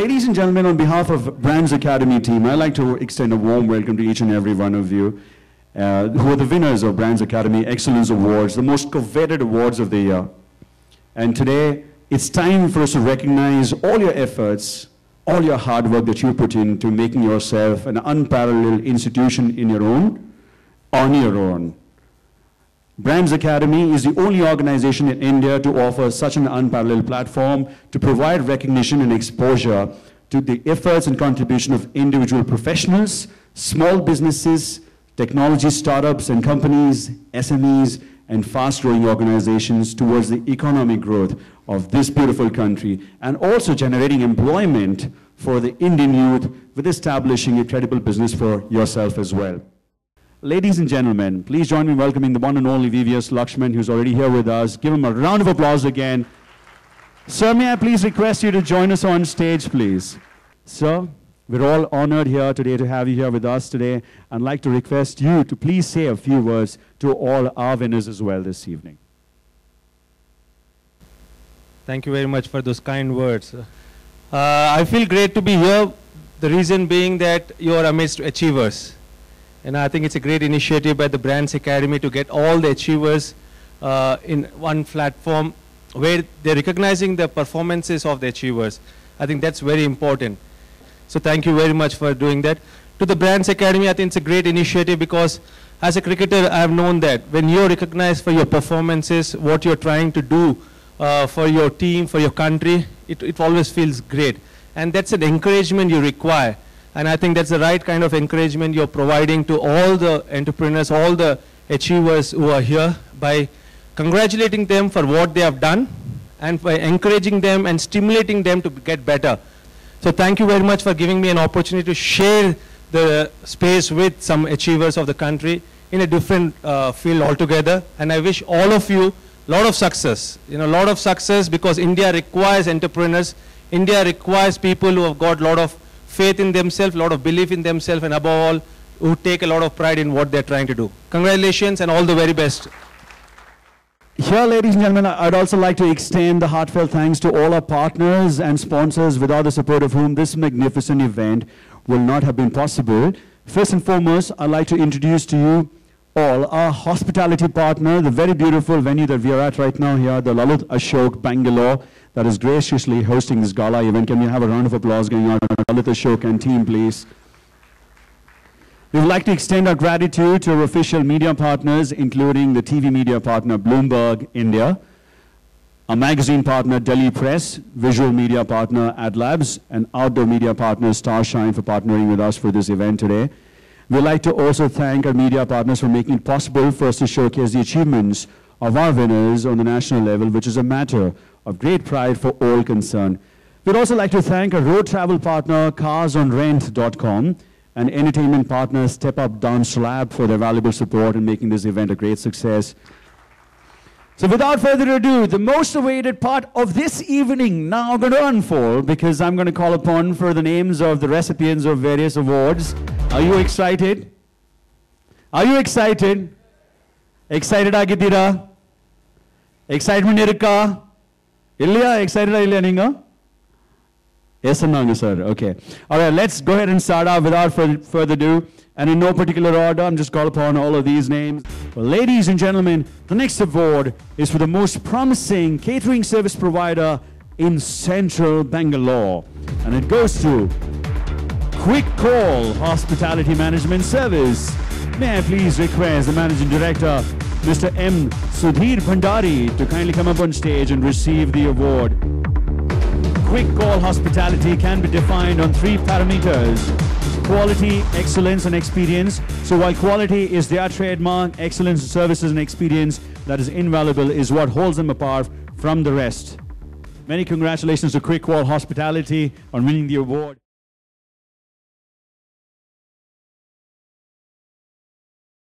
ladies and gentlemen, on behalf of Brands Academy team, I'd like to extend a warm welcome to each and every one of you who are the winners of Brands Academy Excellence Awards, the most coveted awards of the year. And today, it's time for us to recognize all your efforts, all your hard work that you put into making yourself an unparalleled institution in your own, on your own. Brands Academy is the only organization in India to offer such an unparalleled platform to provide recognition and exposure to the efforts and contribution of individual professionals, small businesses, technology startups and companies, SMEs, and fast-growing organizations towards the economic growth of this beautiful country, and also generating employment for the Indian youth with establishing a credible business for yourself as well. Ladies and gentlemen, please join me in welcoming the one and only VVS Lakshman, who's already here with us. Give him a round of applause again. Sir, may I please request you to join us on stage, please? Sir, we're all honored here today to have you here with us today. I'd like to request you to please say a few words to all our winners as well this evening. Thank you very much for those kind words. I feel great to be here. The reason being that you are amidst achievers. And I think it's a great initiative by the Brands Academy to get all the achievers in one platform where they're recognizing the performances of the achievers. I think that's very important. So thank you very much for doing that. To the Brands Academy, I think it's a great initiative because as a cricketer, I've known that when you're recognized for your performances, what you're trying to do for your team, for your country, it always feels great. And that's an encouragement you require. And I think that's the right kind of encouragement you're providing to all the entrepreneurs, all the achievers who are here by congratulating them for what they have done and by encouraging them and stimulating them to get better. So thank you very much for giving me an opportunity to share the space with some achievers of the country in a different field altogether. And I wish all of you a lot of success. A lot of success because India requires entrepreneurs. India requires people who have got a lot of faith in themselves, a lot of belief in themselves, and above all, who take a lot of pride in what they're trying to do. Congratulations and all the very best. Here, ladies and gentlemen, I'd also like to extend the heartfelt thanks to all our partners and sponsors without the support of whom this magnificent event will not have been possible. First and foremost, I'd like to introduce to you all our hospitality partner, the very beautiful venue that we are at right now here, the Lalit Ashok, Bangalore, that is graciously hosting this gala event. Can we have a round of applause going on for Lalit Ashok and team, please? We would like to extend our gratitude to our official media partners, including the TV media partner, Bloomberg India, our magazine partner, Delhi Press, visual media partner, AdLabs, and outdoor media partner, Starshine, for partnering with us for this event today. We'd like to also thank our media partners for making it possible for us to showcase the achievements of our winners on the national level, which is a matter of great pride for all concerned. We'd also like to thank our road travel partner, carsonrent.com, and entertainment partner, Step Up Dance Lab, for their valuable support in making this event a great success. So without further ado, the most awaited part of this evening now going to unfold, because I'm going to call upon for the names of the recipients of various awards. Are you excited? Are you excited? Excited agidira? Excitement irukka? Illa excited illa ninga? Yes or no, sir? Okay. All right, let's go ahead and start out without further ado. And in no particular order, I'm just call upon all of these names. Well, ladies and gentlemen, the next award is for the most promising catering service provider in central Bangalore. And it goes to Quick Call Hospitality Management Service. May I please request the Managing Director, Mr. M. Sudhir Bhandari, to kindly come up on stage and receive the award. Quick Call Hospitality can be defined on 3 parameters: quality, excellence, and experience. So while quality is their trademark, excellence, services, and experience that is invaluable is what holds them apart from the rest. Many congratulations to Quick Call Hospitality on winning the award.